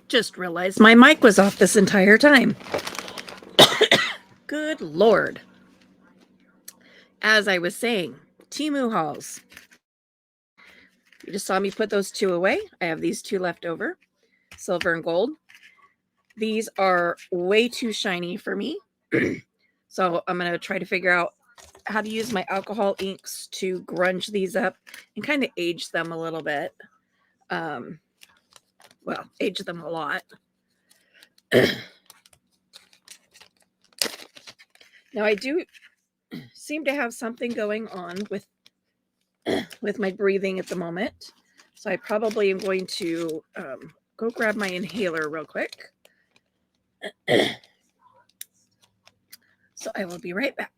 Just realized my mic was off this entire time. Good Lord. As I was saying, TEMU Hauls. You just saw me put those two away. I have these two left over, silver and gold. These are way too shiny for me. So I'm going to try to figure out how to use my alcohol inks to grunge these up and kind of age them a little bit. Well, age them a lot. Now I do seem to have something going on with my breathing at the moment. So I probably am going to go grab my inhaler real quick. So I will be right back.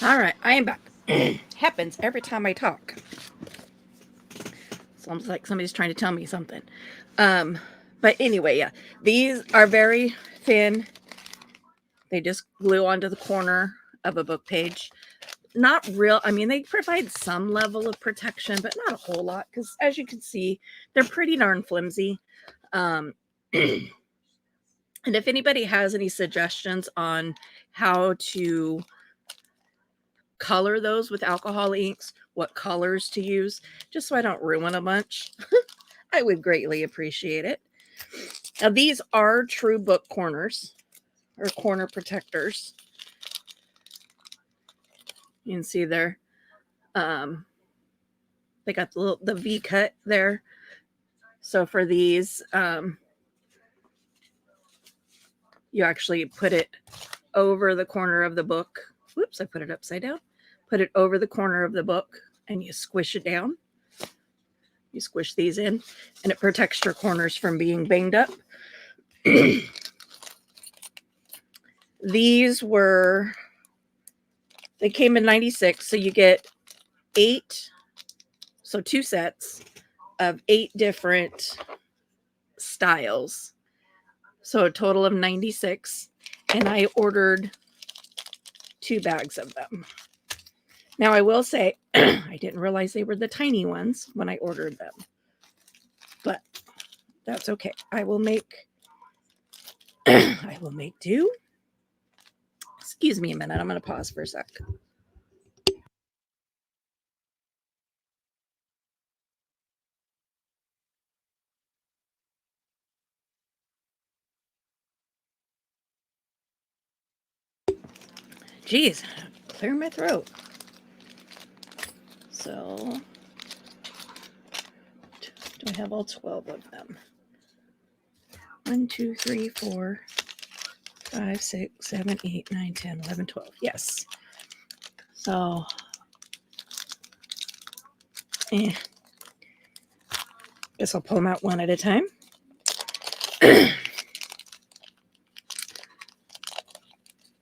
All right, I am back. Happens every time I talk. It's almost like somebody's trying to tell me something. But anyway, yeah, these are very thin. They just glue onto the corner of a book page. Not real, I mean, they provide some level of protection, but not a whole lot, because as you can see, they're pretty darn flimsy. And if anybody has any suggestions on how to color those with alcohol inks, what colors to use, just so I don't ruin a bunch, I would greatly appreciate it. Now, these are true book corners or corner protectors. You can see there, they got the V cut there. So for these, you actually put it over the corner of the book. Whoops, I put it upside down. Put it over the corner of the book and you squish it down. You squish these in and it protects your corners from being banged up. These were, they came in 96. So you get 8, so 2 sets of 8 different styles. So a total of 96. And I ordered 2 bags of them. Now I will say, I didn't realize they were the tiny ones when I ordered them. But that's okay. I will make do. Excuse me a minute. I'm going to pause for a sec. Geez, clear my throat. So, do I have all 12 of them? 1, 2, 3, 4, 5, 6, 7, 8, 9, 10, 11, 12. Yes. So, guess I'll pull them out one at a time.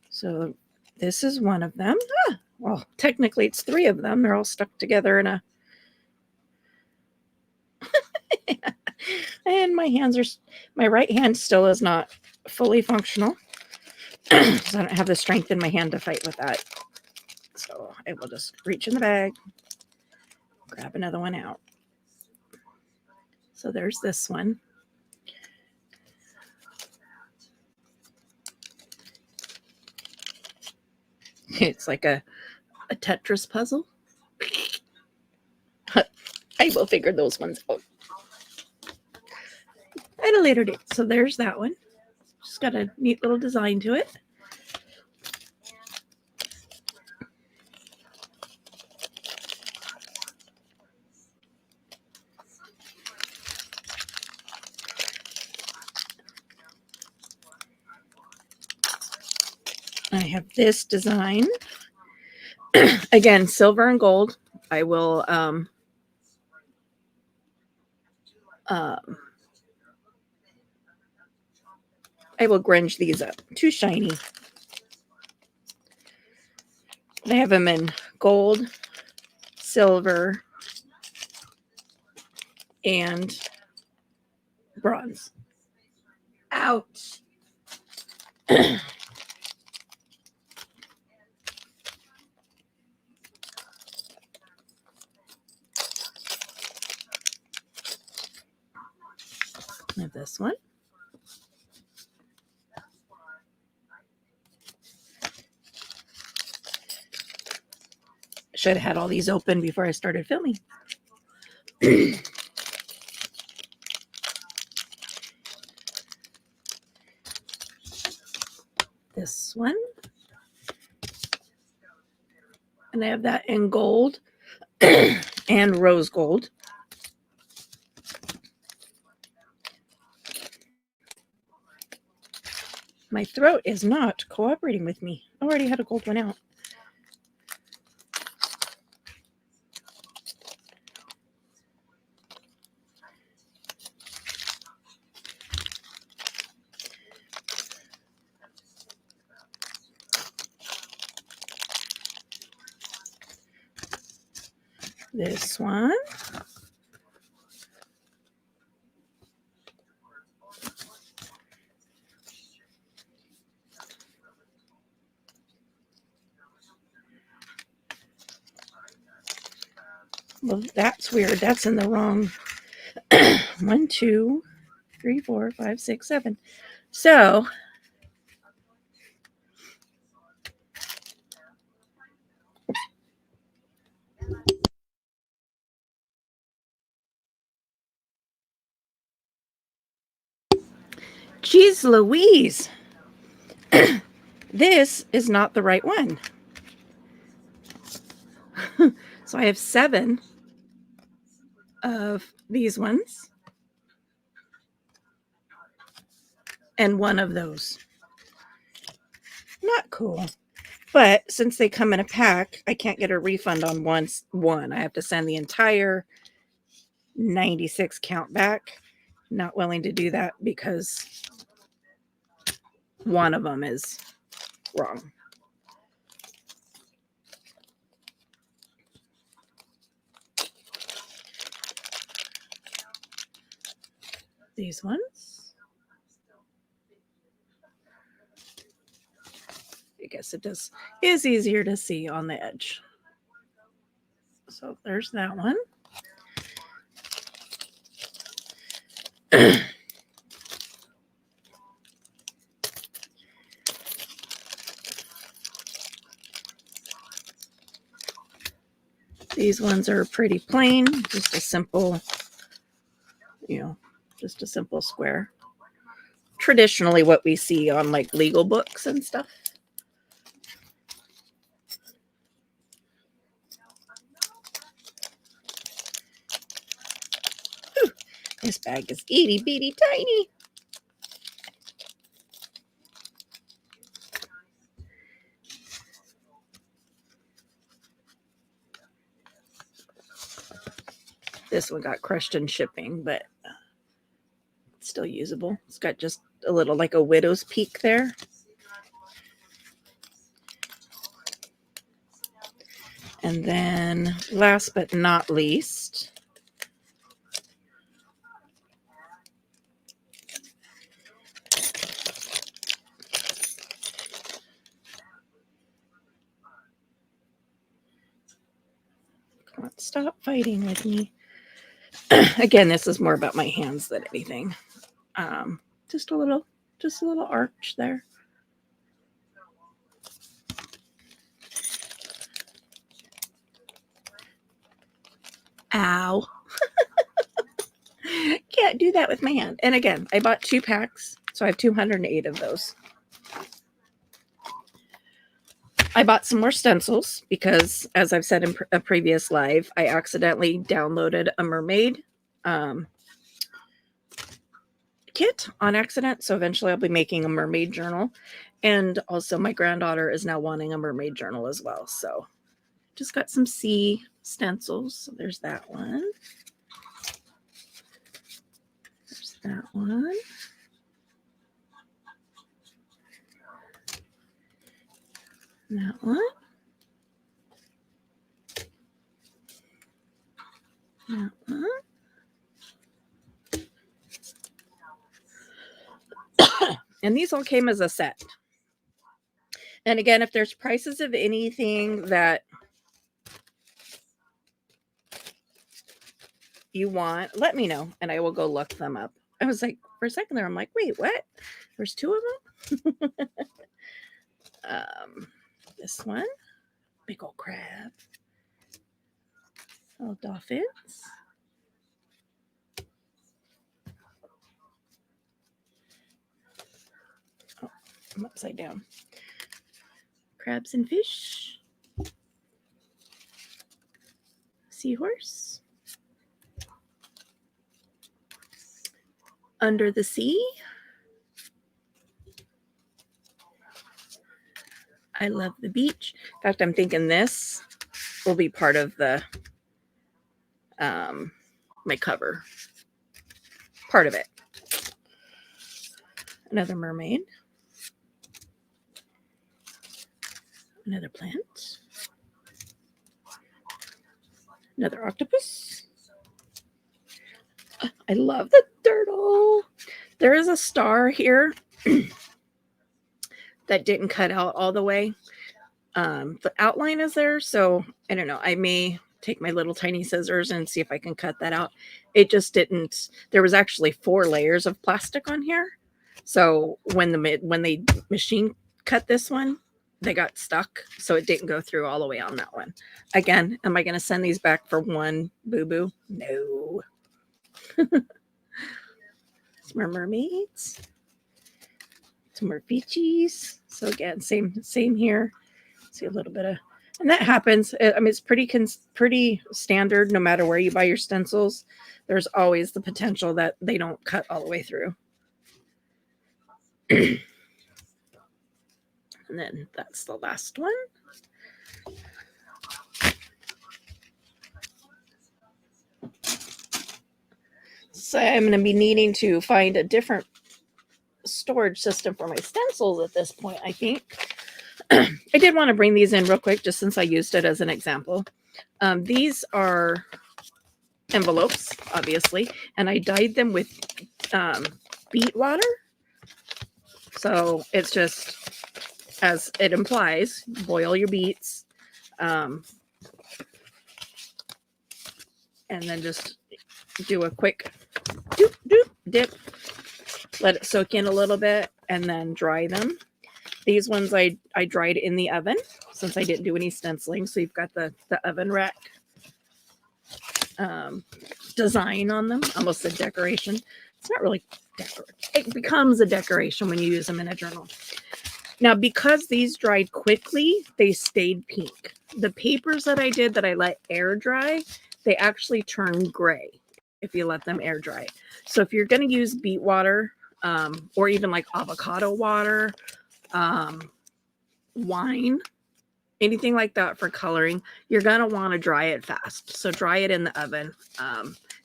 So, this is one of them. Well, technically it's 3 of them. They're all stuck together in a... And my right hand still is not fully functional. So I don't have the strength in my hand to fight with that. So I will just reach in the bag, grab another one out. So there's this one. It's like a Tetris puzzle. I will figure those ones out at a later date. So there's that one. Just got a neat little design to it. I have this design. Again, silver and gold. I will grunge these up. Too shiny. I have them in gold, silver, and bronze. Ouch. I have this one. Should have had all these open before I started filming. This one. And I have that in gold and rose gold. My throat is not cooperating with me. I already had a gold one out. This one. Well, that's weird. That's in the wrong. 1, 2, 3, 4, 5, 6, 7. So geez Louise. This is not the right one. So I have 7 of these ones and 1 of those. Not cool. But since they come in a pack, I can't get a refund on one. I have to send the entire 96 count back. Not willing to do that because one of them is wrong. These ones. I guess it is easier to see on the edge. So there's that one. These ones are pretty plain, just a simple, just a simple square. Traditionally what we see on like legal books and stuff. Whew, this bag is itty bitty tiny. This one got crushed in shipping, but it's still usable. It's got just a little like a widow's peak there. And then last but not least, come on, stop fighting with me. Again, this is more about my hands than anything. Just a little arch there. Ow. Can't do that with my hand. And again, I bought 2 packs, so I have 208 of those. I bought some more stencils because, as I've said in a previous live, I accidentally downloaded a mermaid kit on accident. So eventually I'll be making a mermaid journal. And also my granddaughter is now wanting a mermaid journal as well. So just got some sea stencils. So there's that one. There's that one. That one. That one. And these all came as a set. And again, if there's prices of anything that you want, let me know and I will go look them up. I was like, for a second there, I'm like, wait, what? There's two of them? This one, big old crab. Little dolphins. Oh, I'm upside down. Crabs and fish. Seahorse. Under the sea. I love the beach. In fact, I'm thinking this will be part of the my cover. Part of it. Another mermaid. Another plant. Another octopus. I love the turtle. There is a star here that didn't cut out all the way. The outline is there, so I don't know. I may take my little tiny scissors and see if I can cut that out. It just didn't. There was actually 4 layers of plastic on here, so when they machine cut this one, they got stuck, so it didn't go through all the way on that one. Again, am I going to send these back for one boo-boo? No. Some more mermaids. Some more beachies. So again, same here. See a little bit of, and that happens. I mean, it's pretty standard. No matter where you buy your stencils, there's always the potential that they don't cut all the way through. And then that's the last one. So I'm going to be needing to find a different storage system for my stencils at this point, I think. I did want to bring these in real quick, just since I used it as an example. These are envelopes, obviously, and I dyed them with beet water. So it's just, as it implies, boil your beets, and then just do a quick dip, let it soak in a little bit, and then dry them. These ones I dried in the oven since I didn't do any stenciling. So you've got the oven rack design on them, almost a decoration. It's not really decorative. It becomes a decoration when you use them in a journal. Now, because these dried quickly, they stayed pink. The papers that I did that I let air dry, they actually turn gray if you let them air dry. So if you're going to use beet water, or even like avocado water, wine, anything like that for coloring, you're going to want to dry it fast. So dry it in the oven.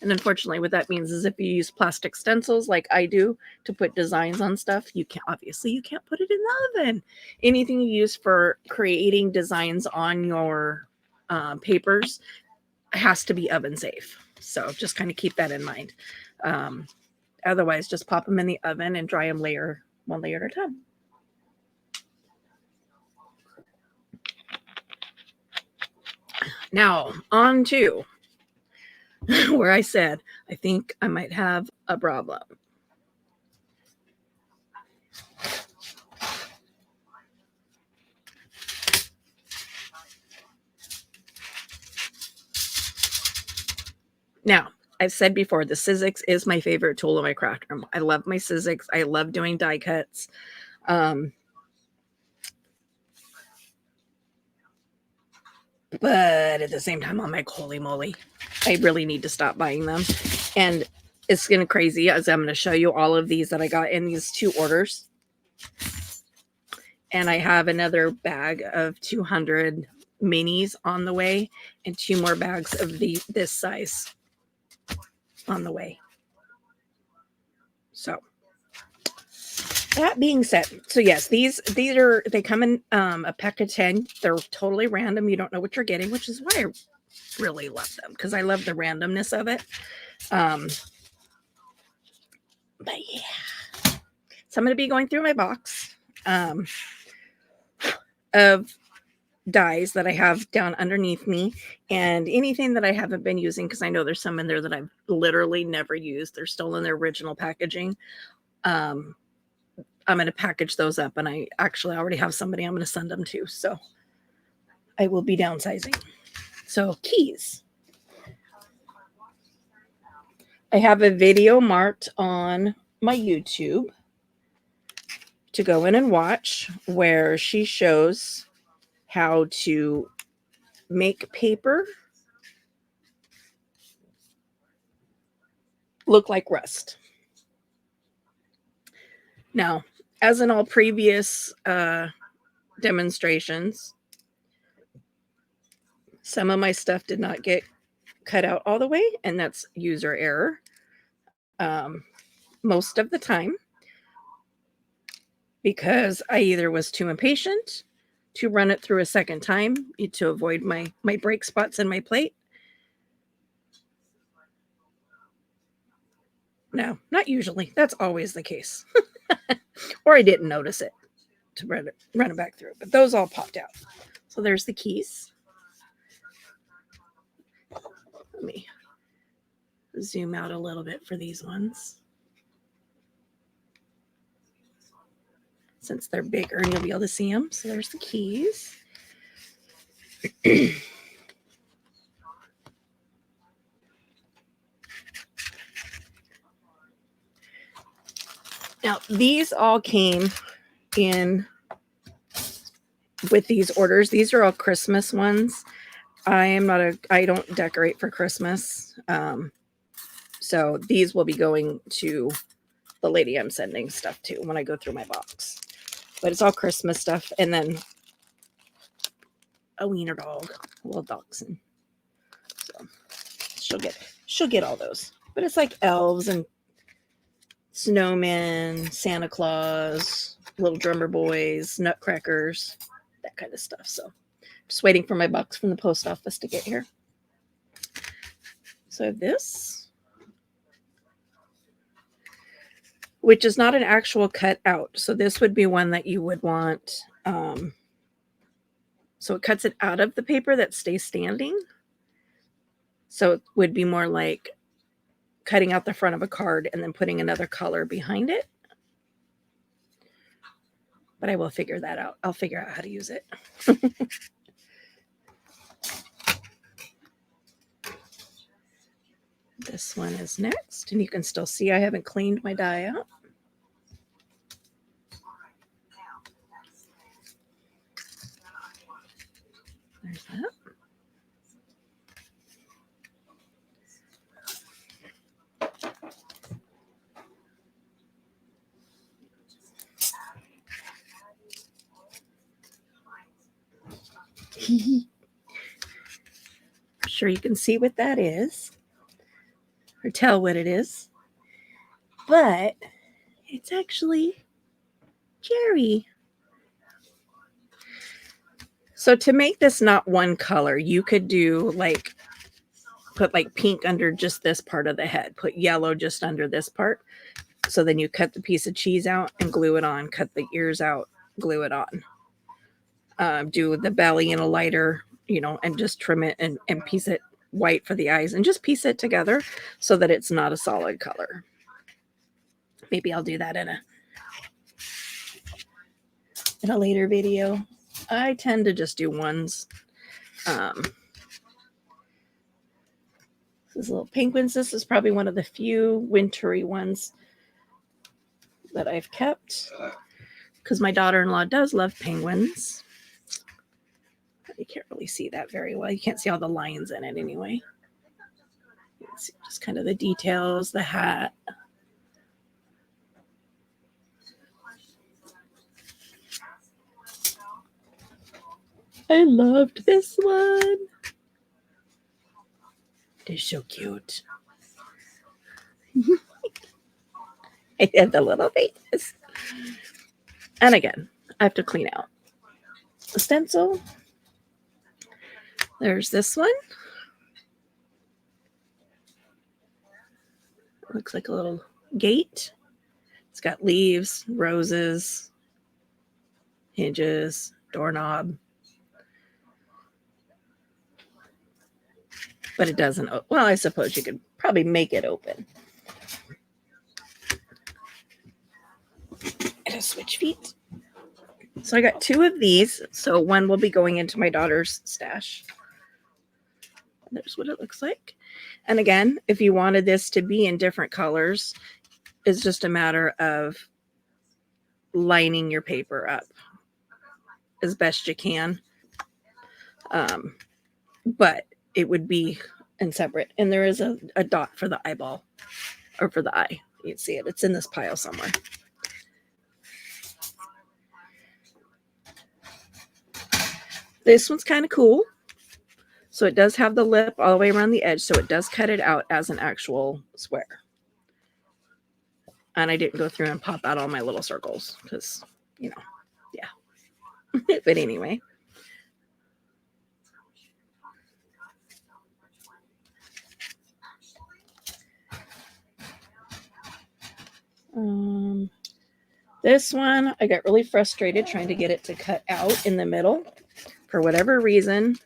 And unfortunately, what that means is if you use plastic stencils like I do to put designs on stuff, you can't put it in the oven. Anything you use for creating designs on your papers has to be oven safe. So just kind of keep that in mind. Otherwise, just pop them in the oven and dry them one layer at a time. Now, on to where I said, I think I might have a problem. Now, I've said before, the Sizzix is my favorite tool in my craft room. I love my Sizzix. I love doing die cuts. But at the same time, I'm like, holy moly, I really need to stop buying them. And it's going to crazy as I'm going to show you all of these that I got in these 2 orders. And I have another bag of 200 minis on the way and 2 more bags of this size on the way. So that being said, so yes, these they come in a pack of 10. They're totally random. You don't know what you're getting, which is why I really love them, because I love the randomness of it. But yeah, so I'm going to be going through my box of dies that I have down underneath me, and anything that I haven't been using, because I know there's some in there that I've literally never used. They're still in their original packaging. I'm going to package those up, and I actually already have somebody I'm going to send them to, so I will be downsizing. So keys. I have a video marked on my YouTube to go in and watch, where she shows how to make paper look like rust. Now, as in all previous demonstrations, some of my stuff did not get cut out all the way, and that's user error most of the time, because I either was too impatient to run it through a second time to avoid my break spots in my plate. No, not usually. That's always the case. Or I didn't notice it to run it back through. But those all popped out. So there's the keys. Let me zoom out a little bit for these ones, since they're bigger and you'll be able to see them. So there's the keys. Now, these all came in with these orders. These are all Christmas ones. I don't decorate for Christmas. So these will be going to the lady I'm sending stuff to when I go through my box. But it's all Christmas stuff. And then a wiener dog, a little dachshund. So she'll get all those. But it's like elves and snowmen, Santa Claus, little drummer boys, nutcrackers, that kind of stuff. So just waiting for my box from the post office to get here. So I have this, which is not an actual cut out. So this would be one that you would want. So it cuts it out of the paper that stays standing. So it would be more like cutting out the front of a card and then putting another color behind it. But I will figure that out. I'll figure out how to use it. This one is next, and you can still see I haven't cleaned my die out. There's that. I'm sure you can see what that is, or tell what it is, but it's actually Jerry. So to make this not one color, you could do like, put like pink under just this part of the head, put yellow just under this part. So then you cut the piece of cheese out and glue it on, cut the ears out, glue it on. Do the belly in a lighter, and just trim it and piece it white for the eyes, and just piece it together so that it's not a solid color. Maybe I'll do that in a later video. I tend to just do ones. This is little penguins. This is probably one of the few wintry ones that I've kept, because my daughter-in-law does love penguins. You can't really see that very well. You can't see all the lines in it anyway. See just kind of the details, the hat. I loved this one. They're so cute. I have the little faces. And again, I have to clean out the stencil. There's this one. Looks like a little gate. It's got leaves, roses, hinges, doorknob. But it doesn't. Well, I suppose you could probably make it open. It has switch feet. So I got 2 of these. So one will be going into my daughter's stash. There's what it looks like. And again, if you wanted this to be in different colors, it's just a matter of lining your paper up as best you can. But it would be in separate. And there is a dot for the eyeball or for the eye. You can see it. It's in this pile somewhere. This one's kind of cool. So it does have the lip all the way around the edge. So it does cut it out as an actual square. And I didn't go through and pop out all my little circles because, you know, yeah. But anyway. This one, I got really frustrated trying to get it to cut out in the middle. For whatever reason,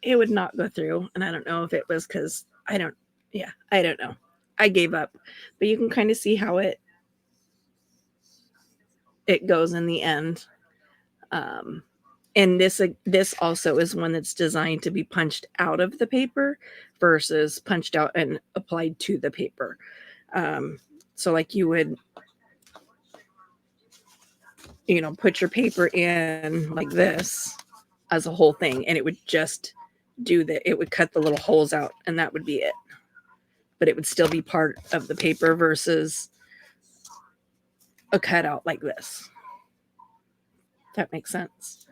it would not go through. And I don't know if it was because I don't know. I gave up. But you can kind of see how it goes in the end. And this also is one that's designed to be punched out of the paper versus punched out and applied to the paper. So like you would, you know, put your paper in like this as a whole thing, and it would just do that. It would cut the little holes out, and that would be it. But it would still be part of the paper versus a cutout like this. That makes sense.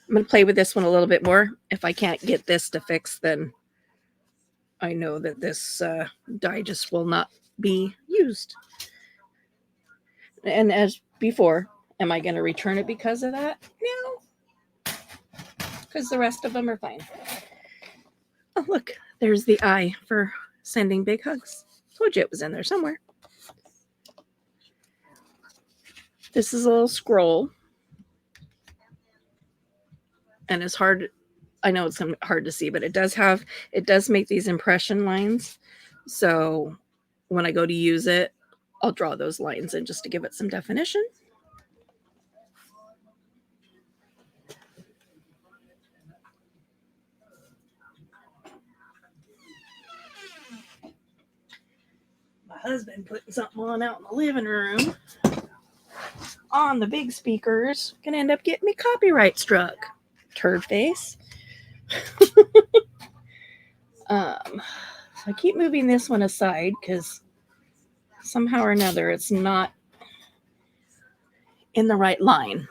I'm going to play with this one a little bit more. If I can't get this to fix, then I know that this die just will not be used. And as before, am I going to return it because of that? No. Because the rest of them are fine. Oh, look. There's the eye for sending big hugs. Told you it was in there somewhere. This is a little scroll. And it's hard. I know it's hard to see, but it does make these impression lines. So when I go to use it, I'll draw those lines in just to give it some definition. My husband putting something on out in the living room on the big speakers. Gonna end up getting me copyright struck. Turd face. I keep moving this one aside because somehow or another it's not in the right line.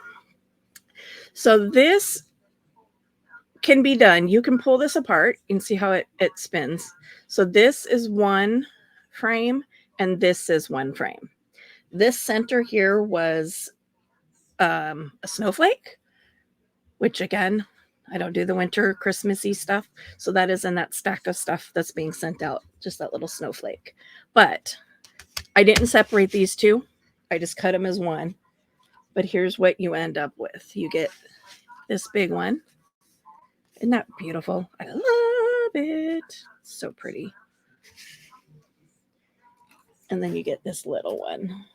So this can be done. You can pull this apart and see how it spins. So this is one frame and this is one frame. This center here was a snowflake, which again, I don't do the winter Christmassy stuff. So that is in that stack of stuff that's being sent out, just that little snowflake. But I didn't separate these two. I just cut them as one. But here's what you end up with. You get this big one. Isn't that beautiful? I love it. So pretty. And then you get this little one.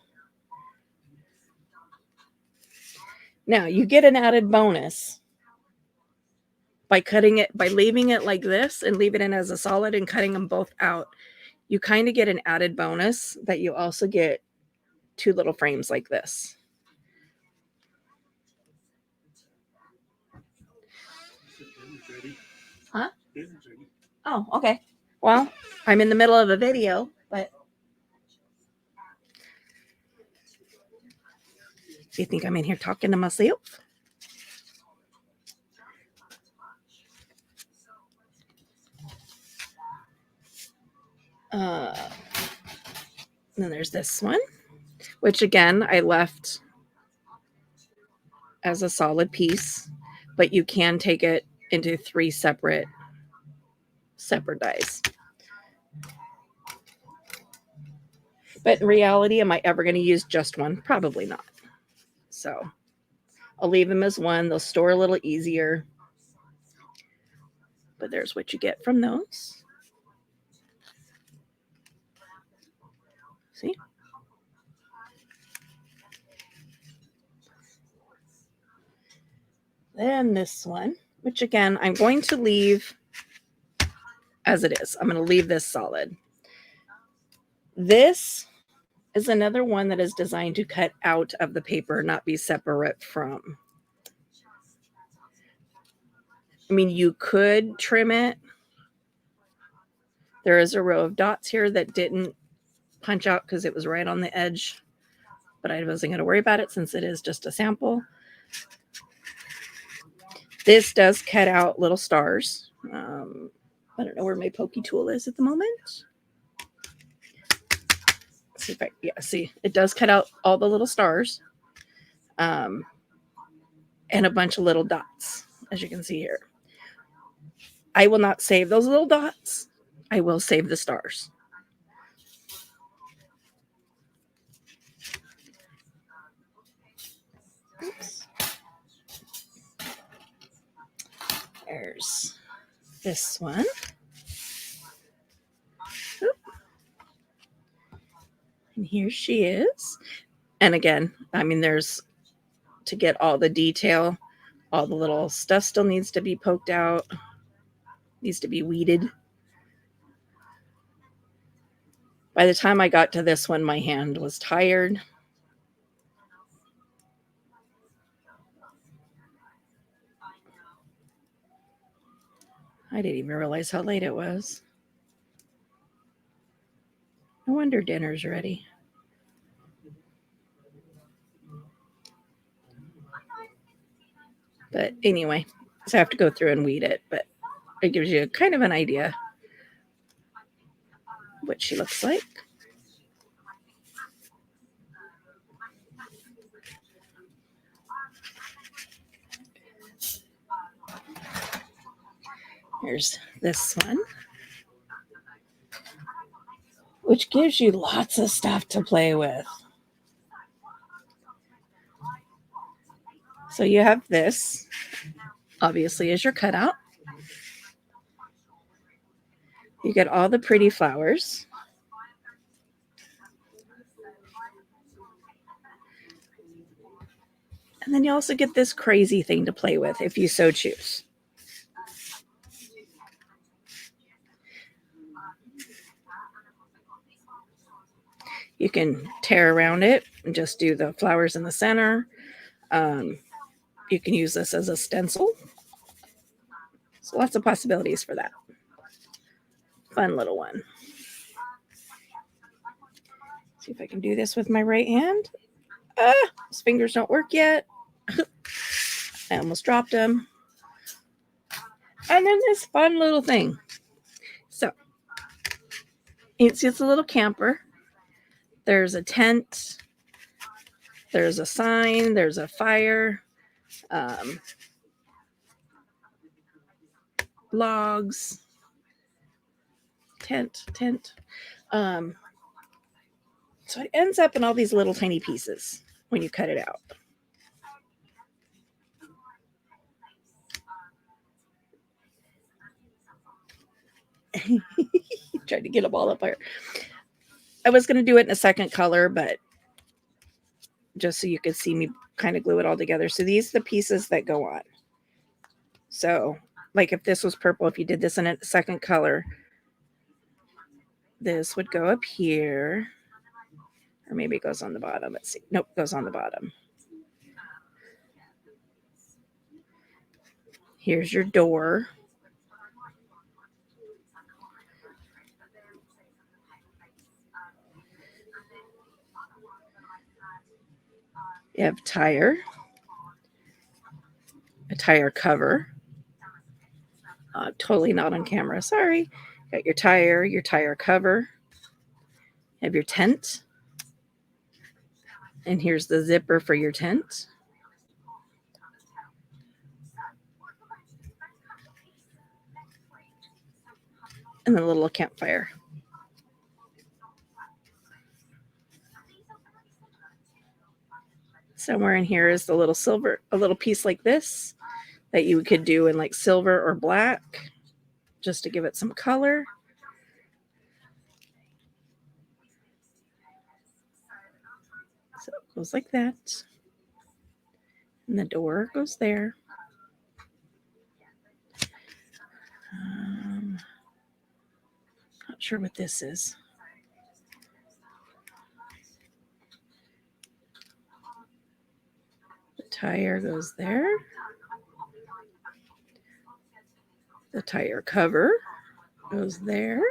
Now you get an added bonus by cutting it, by leaving it like this and leaving it as a solid and cutting them both out. You kind of get an added bonus that you also get 2 little frames like this. Huh? Oh, okay. Well, I'm in the middle of a video, but Do you think I'm in here talking to myself? Then there's this one, which again, I left as a solid piece, but you can take it into 3 separate dies. But in reality, am I ever going to use just one? Probably not. So I'll leave them as one. They'll store a little easier. But there's what you get from those. See? Then this one, which again, I'm going to leave as it is. I'm going to leave this solid. This is another one that is designed to cut out of the paper, not be separate from. I mean, you could trim it. There is a row of dots here that didn't punch out because it was right on the edge, but I wasn't going to worry about it since it is just a sample. This does cut out little stars. I don't know where my pokey tool is at the moment. Let's see if I, yeah, see, it does cut out all the little stars, and a bunch of little dots, as you can see here. I will not save those little dots. I will save the stars. Oops. There's this one. Oop. And here she is. And again, I mean, there's, to get all the detail, all the little stuff still needs to be poked out, needs to be weeded. By the time I got to this one, my hand was tired. I didn't even realize how late it was. No wonder dinner's ready. But anyway, so I have to go through and weed it, but it gives you kind of an idea what she looks like. Here's this one, which gives you lots of stuff to play with. So you have this, obviously, as your cutout. You get all the pretty flowers. And then you also get this crazy thing to play with if you so choose. You can tear around it and just do the flowers in the center. You can use this as a stencil. So lots of possibilities for that. Fun little one. See if I can do this with my right hand. His fingers don't work yet. I almost dropped them. And then this fun little thing. So it's just a little camper. There's a tent. There's a sign. There's a fire. Logs. Tent. So it ends up in all these little tiny pieces when you cut it out. Tried to get them all up here. I was going to do it in a second color, but just so you could see me kind of glue it all together. So these are the pieces that go on. So like if this was purple, if you did this in a second color, this would go up here. Or maybe it goes on the bottom. Let's see. Nope, goes on the bottom. Here's your door. You have tire, a tire cover. Totally not on camera, sorry. Got your tire cover. You have your tent. And here's the zipper for your tent. And the little campfire. Somewhere in here is the little silver, a little piece like this that you could do in like silver or black just to give it some color. So it goes like that. And the door goes there. Not sure what this is. The tire goes there. The tire cover goes there.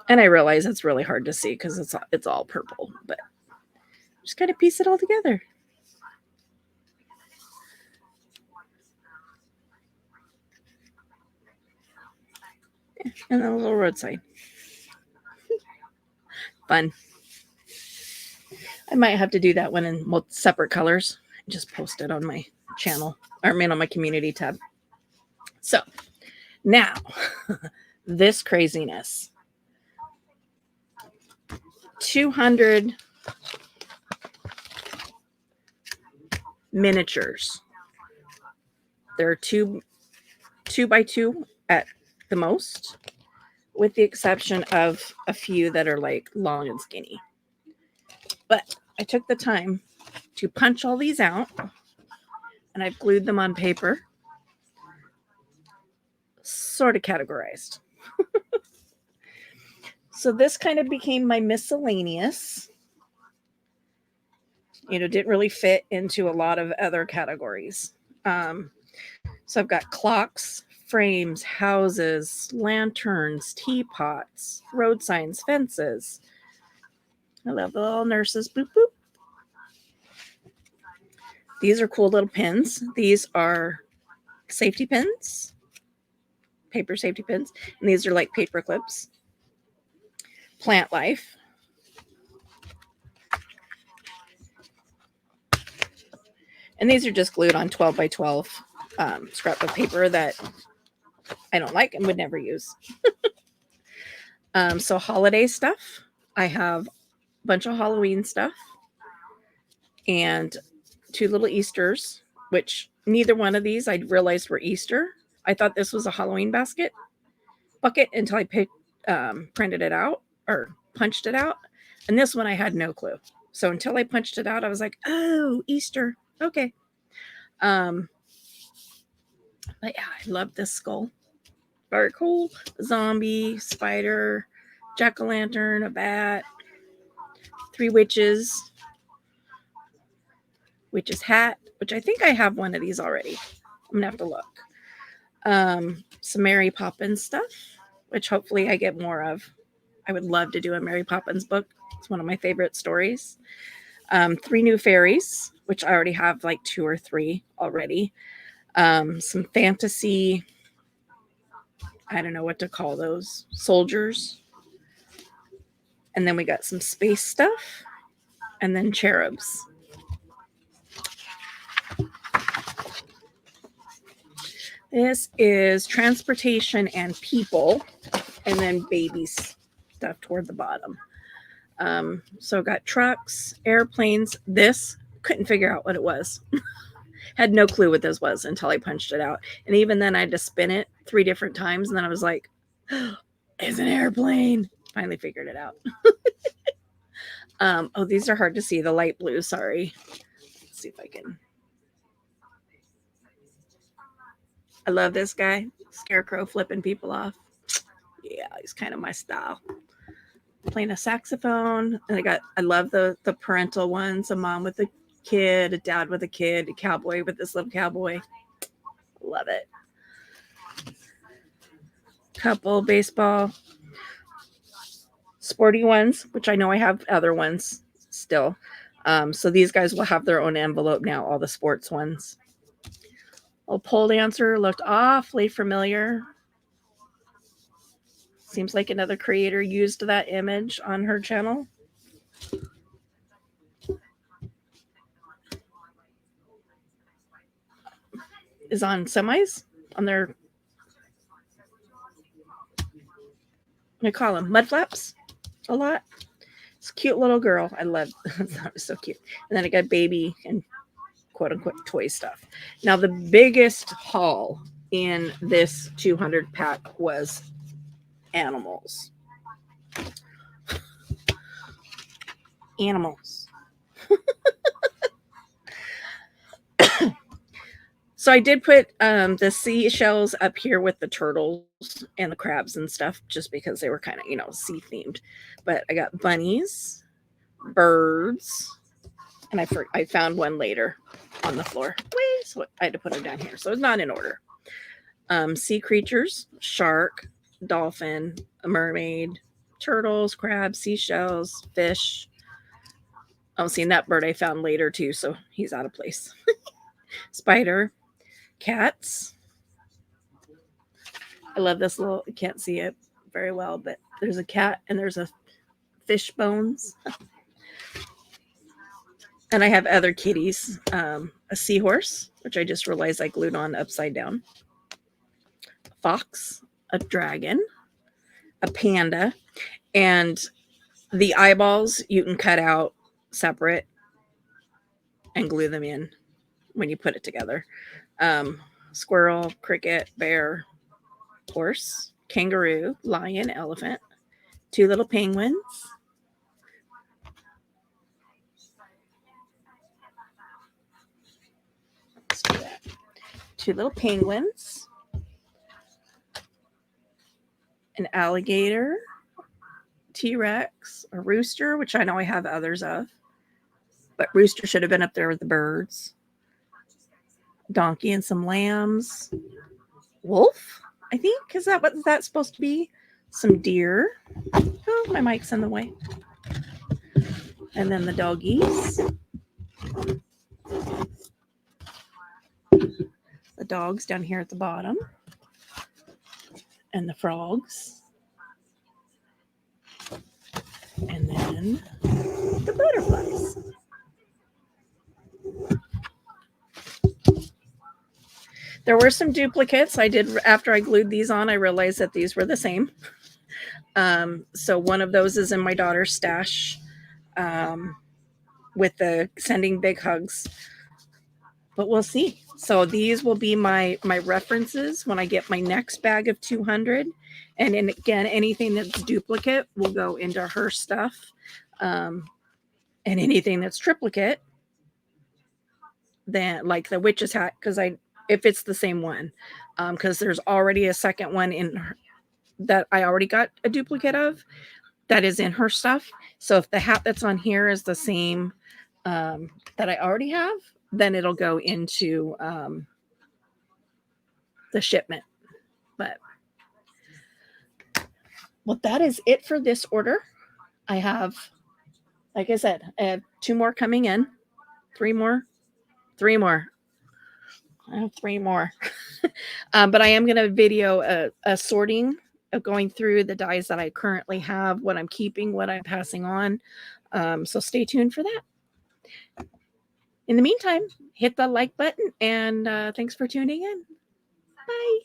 And I realize it's really hard to see because it's all purple, but just kind of piece it all together. Yeah, and then a little roadside. Fun. I might have to do that one in separate colors. Just post it on my channel, or on my community tab. So now this craziness. 200 miniatures. They're two by two at the most, with the exception of a few that are like long and skinny. But I took the time to punch all these out, and I've glued them on paper, sort of categorized. So this kind of became my miscellaneous. Didn't really fit into a lot of other categories. So I've got clocks, frames, houses, lanterns, teapots, road signs, fences. I love the little nurses. Boop, boop. These are cool little pins. These are safety pins, paper safety pins. And these are like paper clips. Plant life. And these are just glued on 12 by 12 scrap of paper that I don't like and would never use. So holiday stuff. I have a bunch of Halloween stuff and 2 little Easters, which neither one of these I realized were Easter. I thought this was a Halloween bucket until I printed it out or punched it out. And this one I had no clue. So until I punched it out, I was like, oh, Easter. Okay. But yeah, I love this skull. Very cool. A zombie, spider, jack-o'-lantern, a bat, 3 witches, witch's hat, which I think I have one of these already. I'm gonna have to look. Some Mary Poppins stuff, which hopefully I get more of. I would love to do a Mary Poppins book. It's one of my favorite stories. 3 new fairies, which I already have like 2 or 3 already. Some fantasy, I don't know what to call those, soldiers. And then we got some space stuff, and then cherubs. This is transportation and people, and then baby stuff toward the bottom. So got trucks, airplanes. This, couldn't figure out what it was. Had no clue what this was until I punched it out. And even then I had to spin it 3 different times. And then I was like, oh, it's an airplane. Finally figured it out. Oh, these are hard to see. The light blue, sorry. Let's see if I can. I love this guy. Scarecrow flipping people off. Yeah, he's kind of my style. Playing a saxophone. And I love the parental ones. A mom with a kid, a dad with a kid, a cowboy with this little cowboy. Love it. Couple baseball. Sporty ones, which I know I have other ones still. So these guys will have their own envelope now, all the sports ones. Old pole dancer looked awfully familiar. Seems like another creator used that image on her channel. Is on semis, on their, I call them mud flaps a lot. It's a cute little girl. I love that was so cute. And then I got baby and quote unquote toy stuff. Now the biggest haul in this 200 pack was animals. Animals. So I did put the seashells up here with the turtles and the crabs and stuff, just because they were kind of, you know, sea themed. But I got bunnies, birds, and I found one later on the floor. Wait, so I had to put them down here. So it's not in order. Sea creatures, shark, dolphin, a mermaid, turtles, crabs, seashells, fish. Oh, seeing that bird I found later too, so he's out of place. Spider, cats. I love this little, I can't see it very well, but there's a cat and there's a fish bones. And I have other kitties. A seahorse, which I just realized I glued on upside down. A fox, a dragon, a panda, and the eyeballs you can cut out separate and glue them in when you put it together. Squirrel, cricket, bear, horse, kangaroo, lion, elephant, 2 little penguins. Let's do that. 2 little penguins, an alligator, T-Rex, a rooster, which I know I have others of, but rooster should have been up there with the birds. Donkey and some lambs. Wolf, I think. Is that what that's supposed to be? Some deer. Oh, my mic's in the way. And then the doggies. The dogs down here at the bottom. And the frogs. And then the butterflies. There were some duplicates. I did, after I glued these on, I realized that these were the same. So one of those is in my daughter's stash with the sending big hugs. But we'll see. So these will be my references when I get my next bag of 200. And then again, anything that's duplicate will go into her stuff. And anything that's triplicate, then like the witch's hat, because if it's the same one, because there's already a second one in her, that I already got a duplicate of, that is in her stuff. So if the hat that's on here is the same that I already have, then it'll go into the shipment. But well, that is it for this order. I have, like I said, I have 2 more coming in, 3 more. I have 3 more. But I am going to video a sorting of going through the dies that I currently have, what I'm keeping, what I'm passing on. So stay tuned for that. In the meantime, hit the like button, and thanks for tuning in. Bye.